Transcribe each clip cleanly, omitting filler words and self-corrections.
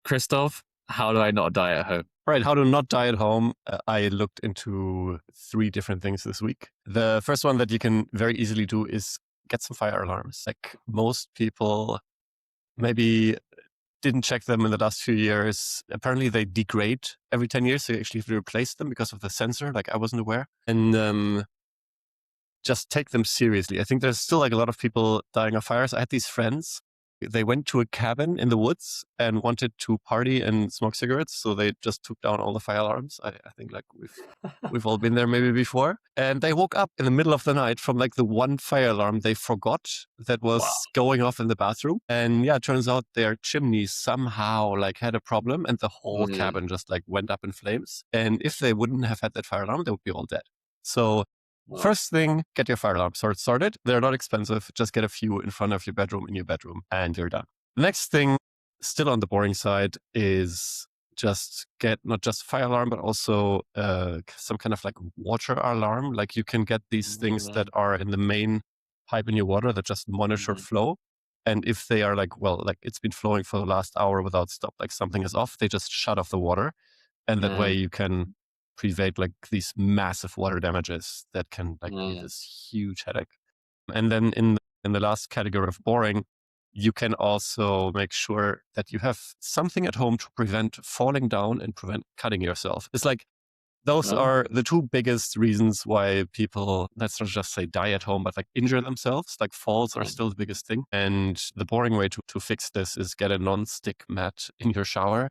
Christoph, how do I not die at home? All right, how to not die at home. I looked into 3 different things this week. The first one that you can very easily do is get some fire alarms. Like most people maybe didn't check them in the last few years. Apparently they degrade every 10 years. So you actually have to replace them because of the sensor. Like I wasn't aware. And just take them seriously. I think there's still like a lot of people dying of fires. I had these friends. They went to a cabin in the woods and wanted to party and smoke cigarettes. So they just took down all the fire alarms. I think like we've all been there maybe before. And they woke up in the middle of the night from like the one fire alarm they forgot that was Wow. going off in the bathroom. And yeah, it turns out their chimney somehow like had a problem and the whole cabin just like went up in flames. And if they wouldn't have had that fire alarm, they would be all dead. So first thing, get your fire alarm started. They're not expensive. Just get a few in front of your bedroom, in your bedroom, and you're done. Next thing, still on the boring side, is just get not just fire alarm, but also some kind of like water alarm. Like you can get these things that are in the main pipe in your water that just monitor flow. And if they are like, well, like it's been flowing for the last hour without stop, like something is off, they just shut off the water. And that way you can prevent like these massive water damages that can like be this huge headache. And then in the last category of boring, you can also make sure that you have something at home to prevent falling down and prevent cutting yourself. It's like those are the 2 biggest reasons why people, let's not just say die at home, but like injure themselves. Like falls are still the biggest thing. And the boring way to fix this is get a non-stick mat in your shower.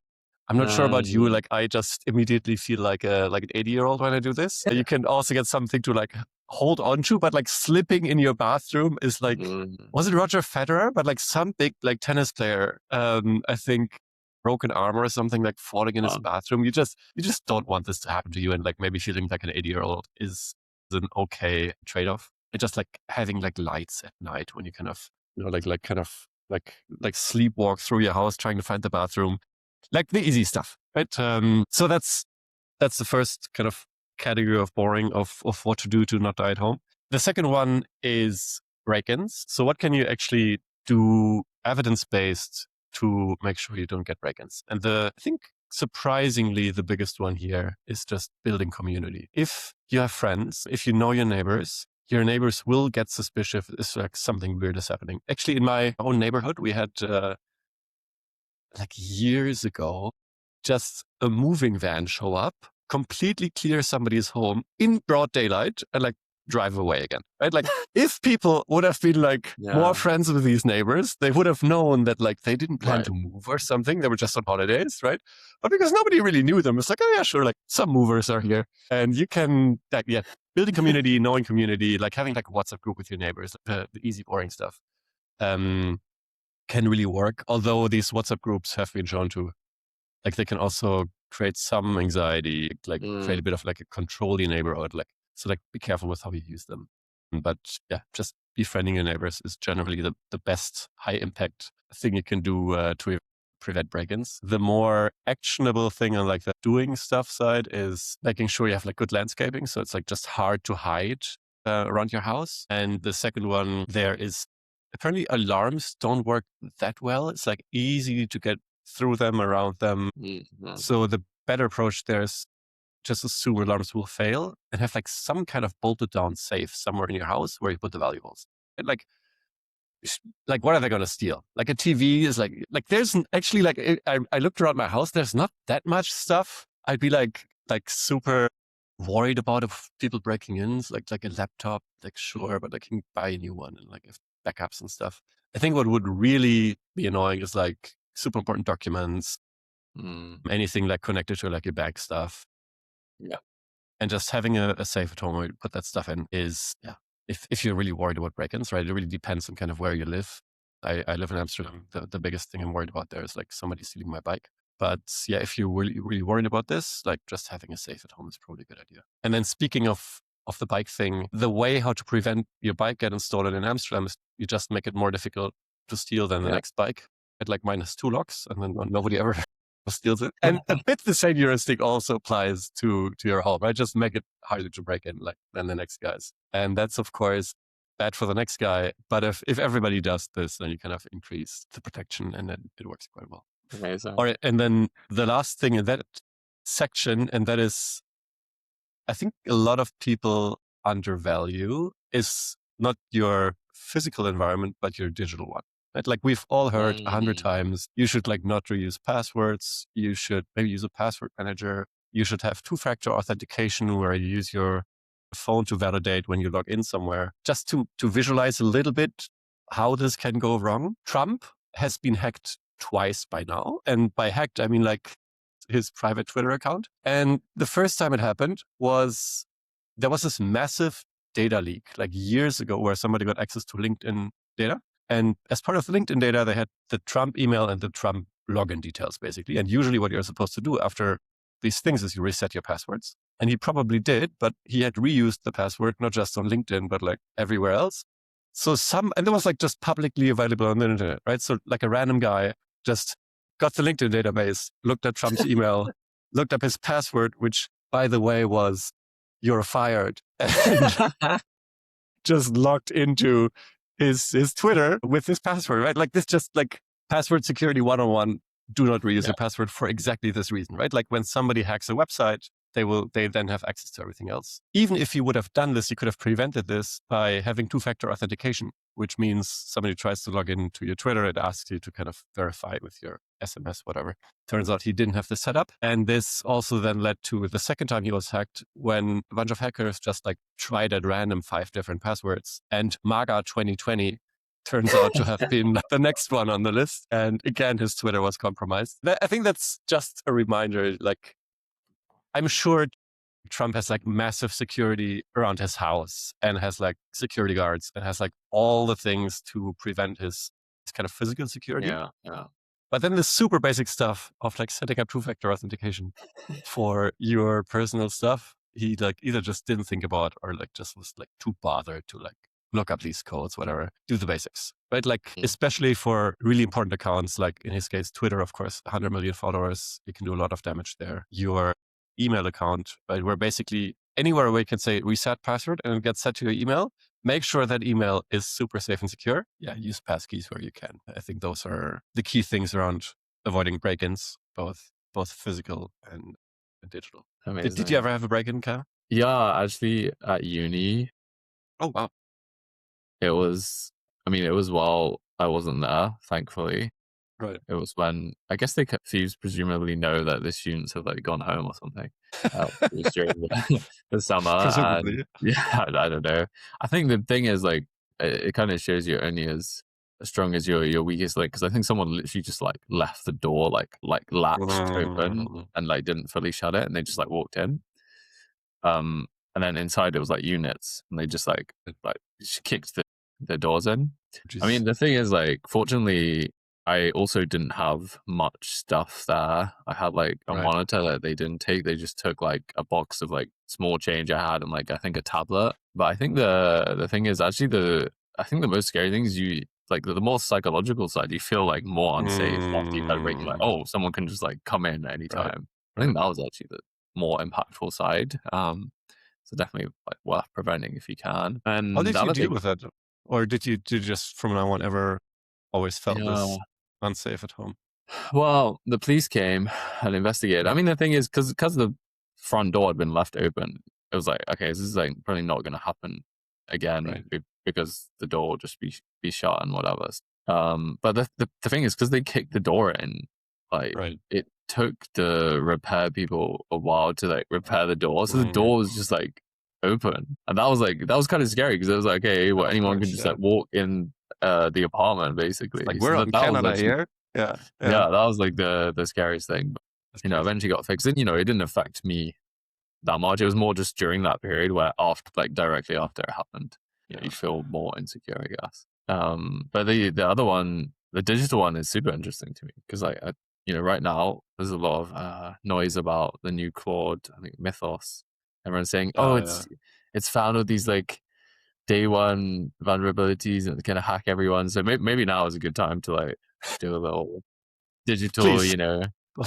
I'm not sure about you. Like I just immediately feel like an 80-year-old when I do this. You can also get something to like hold on to, but like slipping in your bathroom is like, was it Roger Federer? But like some big like tennis player, I think broken arm or something, like falling in his bathroom. You just don't want this to happen to you. And like maybe feeling like an 80-year-old is an okay trade-off. And just like having like lights at night when you kind of, like sleepwalk through your house trying to find the bathroom. Like the easy stuff, right? So that's the first kind of category of boring of what to do to not die at home. The second one is break-ins. So what can you actually do evidence-based to make sure you don't get break-ins? And I think surprisingly, the biggest one here is just building community. If you have friends, if you know your neighbors will get suspicious if like something weird is happening. Actually, in my own neighborhood, we had like years ago, just a moving van show up, completely clear somebody's home in broad daylight and like drive away again, right? Like if people would have been like more friends with these neighbors, they would have known that like they didn't plan to move or something. They were just on holidays, right? But because nobody really knew them, it's like, oh yeah, sure. Like some movers are here and you can like, building community, knowing community, like having like a WhatsApp group with your neighbors, the easy, boring stuff. Can really work. Although these WhatsApp groups have been shown to, like they can also create some anxiety, like create a bit of like a controlly neighborhood. Like, so like be careful with how you use them. But yeah, just befriending your neighbors is generally the best high impact thing you can do to prevent break-ins. The more actionable thing on like the doing stuff side is making sure you have like good landscaping. So it's like just hard to hide around your house. And the second one there is apparently alarms don't work that well. It's like easy to get through them, around them. So the better approach there is just assume alarms will fail and have like some kind of bolted down safe somewhere in your house where you put the valuables. And like what are they going to steal? Like a TV is like there's actually like, I looked around my house. There's not that much stuff. I'd be like super worried about if people breaking in, like a laptop, like sure, but I can buy a new one and like if backups and stuff. I think what would really be annoying is like super important documents, anything like connected to like your bank stuff. Yeah. And just having a safe at home where you put that stuff in is, if you're really worried about break-ins, right? It really depends on kind of where you live. I live in Amsterdam. The biggest thing I'm worried about there is like somebody stealing my bike. But yeah, if you're really worried about this, like just having a safe at home is probably a good idea. And then speaking of the bike thing, the way how to prevent your bike getting stolen in Amsterdam is you just make it more difficult to steal than the next bike. It like minus 2 locks and then nobody ever steals it. And a bit the same heuristic also applies to your home, right? Just make it harder to break in like than the next guys. And that's of course bad for the next guy. But if everybody does this, then you kind of increase the protection and then it works quite well. Amazing. All right. And then the last thing in that section, and that is, I think a lot of people undervalue, is not your physical environment, but your digital one. Right? Like we've all heard 100 times, you should like not reuse passwords. You should maybe use a password manager. You should have two-factor authentication where you use your phone to validate when you log in somewhere. Just to visualize a little bit how this can go wrong. Trump has been hacked twice by now. And by hacked, I mean like his private Twitter account. And the first time it happened was there was this massive data leak like years ago where somebody got access to LinkedIn data. And as part of the LinkedIn data, they had the Trump email and the Trump login details, basically. And usually what you're supposed to do after these things is you reset your passwords. And he probably did, but he had reused the password, not just on LinkedIn, but like everywhere else. So and there was like just publicly available on the internet, right? So like a random guy just got the LinkedIn database, looked at Trump's email, looked up his password, which by the way was "you're fired," and just logged into his Twitter with his password, right? Like this, just like password security 101. Do not reuse your password for exactly this reason, right? Like when somebody hacks a website, they then have access to everything else. Even if you would have done this, you could have prevented this by having two-factor authentication, which means somebody tries to log into your Twitter, it asks you to kind of verify with your SMS, whatever. Turns out he didn't have this set up. And this also then led to the second time he was hacked, when a bunch of hackers just like tried at random 5 different passwords. And MAGA 2020 turns out to have been the next one on the list. And again, his Twitter was compromised. I think that's just a reminder, like, I'm sure Trump has like massive security around his house and has like security guards and has like all the things to prevent his kind of physical security. Yeah, yeah. But then the super basic stuff of like setting up two-factor authentication for your personal stuff, he like either just didn't think about or like just was like too bothered to like look up these codes, whatever, do the basics, right? Like, especially for really important accounts, like in his case, Twitter, of course, 100 million followers, you can do a lot of damage there. Your email account, right? Where basically anywhere where you can say reset password and it gets set to your email, make sure that email is super safe and secure. Yeah, use passkeys where you can. I think those are the key things around avoiding break-ins, both physical and digital. Amazing. Did you ever have a break-in, Cam? Yeah, actually at uni. Oh, wow. It was while I wasn't there, thankfully. Right. It was when, I guess thieves presumably know that the students have like gone home or something. It was during the summer. Presumably. And, yeah, I don't know. I think the thing is like, it kind of shows you're only as strong as your weakest link. Because I think someone literally just like left the door like latched open and like didn't fully shut it, and they just like walked in. And then inside it was like units, and they just like kicked the doors in. I mean, the thing is, like, fortunately, I also didn't have much stuff there. I had like a monitor that they didn't take. They just took like a box of like small change I had and like I think a tablet. But I think the thing is actually I think the most scary thing is you like the more psychological side. You feel like more unsafe after you've had a break. Like, oh, someone can just like come in at any time. I think that was actually the more impactful side. So definitely like worth preventing if you can. And how did you deal with that? Or did you just from now on ever always felt this unsafe at home? Well, the police came and investigated. I mean, the thing is, because the front door had been left open, it was like, okay, this is like probably not going to happen again because the door will just be shut and whatever. But the thing is, because they kicked the door in, like it took the repair people a while to like repair the door, so the door was just like open, and that was kind of scary because it was like, okay, well, anyone can just like walk in the apartment basically. Like, we're in Canada here. Yeah, that was like the scariest thing. But, eventually got fixed. And it didn't affect me that much. It was more just during that period where directly after it happened, you feel more insecure, I guess. But the other one, the digital one, is super interesting to me because I right now there's a lot of noise about the new Claude, I think Mythos. Everyone's saying, it's found all these like day one vulnerabilities and it's gonna hack everyone. So maybe now is a good time to like do a little digital,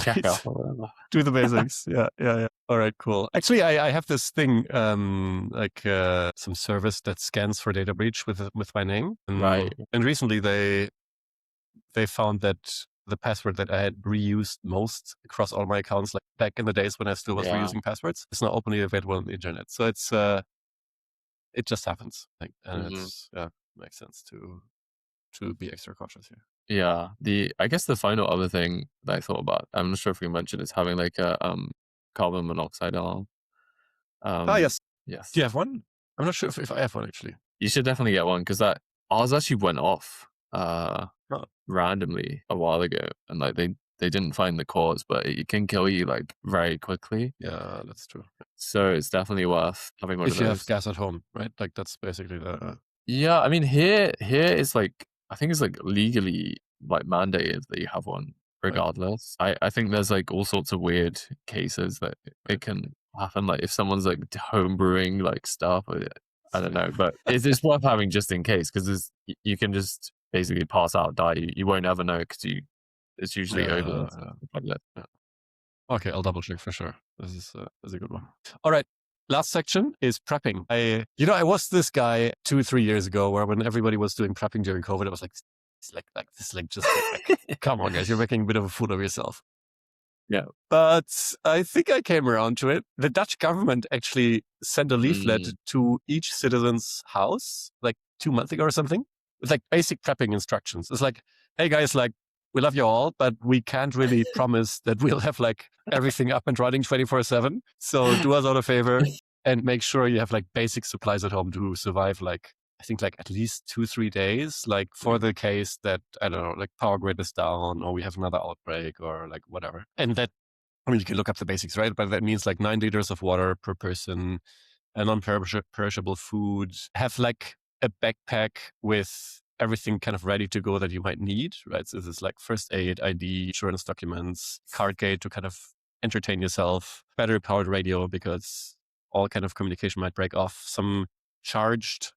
check up or whatever. Do the basics. Yeah. All right, cool. Actually, I have this thing, some service that scans for data breach with my name. And recently they found that the password that I had reused most across all my accounts, like back in the days when I still was Yeah. reusing passwords, is now openly available on the internet. So it just happens, I think, and Mhm. it's makes sense to be extra cautious here. Yeah. I guess the final other thing that I thought about, I'm not sure if we mentioned, is having like a carbon monoxide alarm. Ah, Um, yes. Do yes. you have one? I'm not sure if I have one actually. You should definitely get one because that ours actually went off Oh, randomly a while ago, and like they didn't find the cause, but it can kill you like very quickly. yeah, that's true. So it's definitely worth having one of If you have those. gas at home, right? Like that's basically the Yeah, I mean here it's like I think it's like legally like mandated that you have one right, regardless. I think there's like all sorts of weird cases that it right. can happen. Like if someone's like home brewing like stuff, I don't know, but it's worth having just in case because you can just basically pass out, die. You won't ever know because it's usually over Yeah, once it's public. yeah. Okay, I'll double check for sure. This is a good one. All right. Last section is prepping. I was this guy 2-3 years ago where when everybody was doing prepping during COVID, I was like, it's like this, like just like, come on, guys, you're making a bit of a fool of yourself. Yeah. But I think I came around to it. The Dutch government actually sent a leaflet Mm, to each citizen's house like 2 months ago or something with like basic prepping instructions. It's like, hey guys, like we love you all, but we can't really promise that we'll have like everything up and running 24/7. So do us all a favor and make sure you have like basic supplies at home to survive like I think like at least 2-3 days, like for mm, the case that, I don't know, like power grid is down or we have another outbreak or like whatever. And that, I mean, you can look up the basics, right? But that means like 9 liters of water per person, a non-perishable food, have like a backpack with everything kind of ready to go that you might need, right? So this is like first aid, ID, insurance documents, card gate to kind of entertain yourself, battery powered radio because all kind of communication might break off, some charged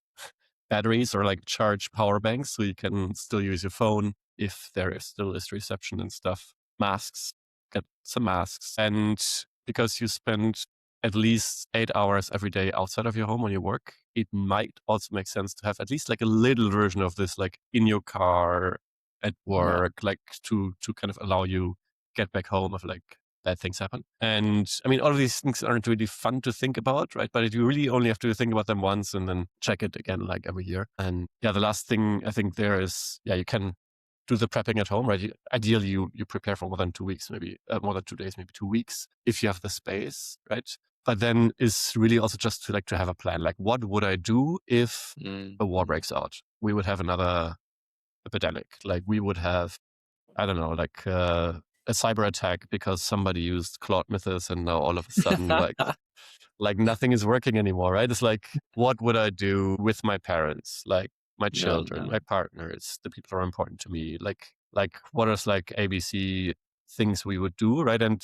batteries or like charged power banks so you can still use your phone if there is still is reception and stuff. Masks, get some masks. And because you spend at least 8 hours every day outside of your home when you work, it might also make sense to have at least like a little version of this, like in your car at yeah. work, like to kind of allow you get back home if like bad things happen. And I mean, all of these things aren't really fun to think about, right? But you really only have to think about them once and then check it again like every year. And yeah, the last thing I think there is, yeah, you can do the prepping at home, right? Ideally, you prepare for more than 2 weeks, maybe more than 2 days, maybe 2 weeks, if you have the space, right? But then is really also just to like to have a plan. Like, what would I do if Mm, a war mm. breaks out? We would have another epidemic. Like we would have, I don't know, like a cyber attack because somebody used Claude Mythos, and now all of a sudden, like nothing is working anymore, right? It's like, what would I do with my parents, like my Yeah, children, yeah. my partners, the people who are important to me? Like what are like ABC things we would do, right? And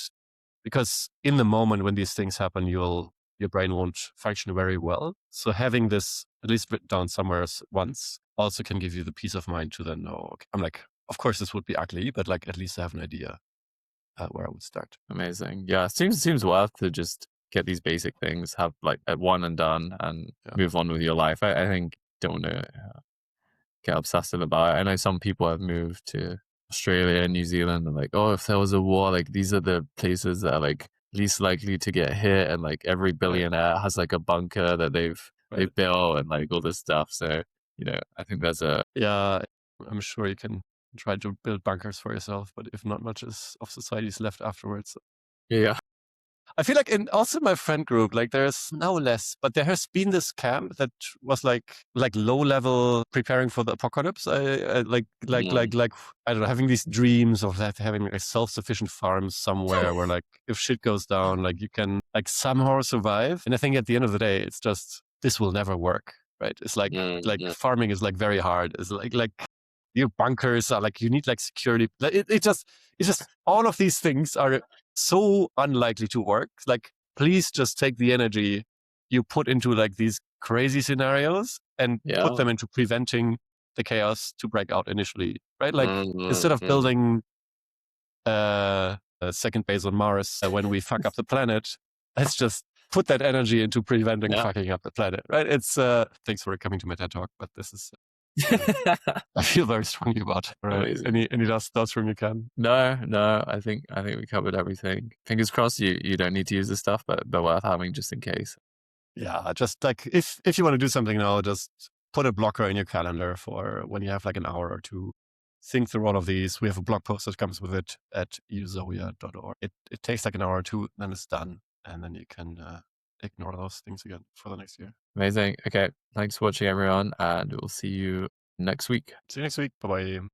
because in the moment when these things happen, your brain won't function very well. So having this at least written down somewhere once also can give you the peace of mind to then know, okay, I'm like, of course this would be ugly, but like at least I have an idea where I would start. Amazing. Yeah, seems worth to just get these basic things, have like a one and done, and Yeah. move on with your life. I think don't want to get obsessive about it. I know some people have moved to Australia and New Zealand and like, oh, if there was a war, like these are the places that are like least likely to get hit, and like every Right. billionaire has like a bunker that Right. they've built and like all this stuff. So I think there's a Yeah. I'm sure you can try to build bunkers for yourself, but if not much of society is left afterwards. yeah. I feel like in also my friend group, like there's now less, but there has been this camp that was like low level preparing for the apocalypse. I Mm, like I don't know, having these dreams of that having a self sufficient farm somewhere where like if shit goes down, like you can like somehow survive. And I think at the end of the day, it's just this will never work, right? It's like mm. farming is like very hard. It's like your bunkers are like you need like security. Like, it's just all of these things are so unlikely to work. Like, please just take the energy you put into like these crazy scenarios and put Yeah. them into preventing the chaos to break out initially, right? Like, Mm, mm, instead of mm. building a second base on Mars when we fuck up the planet, let's just put that energy into preventing Yeah. fucking up the planet, right? It's thanks for coming to my TED talk, but this is I feel very strongly about it. All right. Amazing. Any last thoughts from you, Ken? No, I think we covered everything. Fingers crossed you don't need to use this stuff, but worth having just in case. Yeah, just like if you want to do something now, just put a blocker in your calendar for when you have like an hour or two. Think through all of these. We have a blog post that comes with it at euzoia.org. It takes like an hour or two, then it's done. And then you can ignore those things again for the next year. Amazing. Okay. Thanks for watching, everyone, and we'll see you next week. See you next week. Bye bye.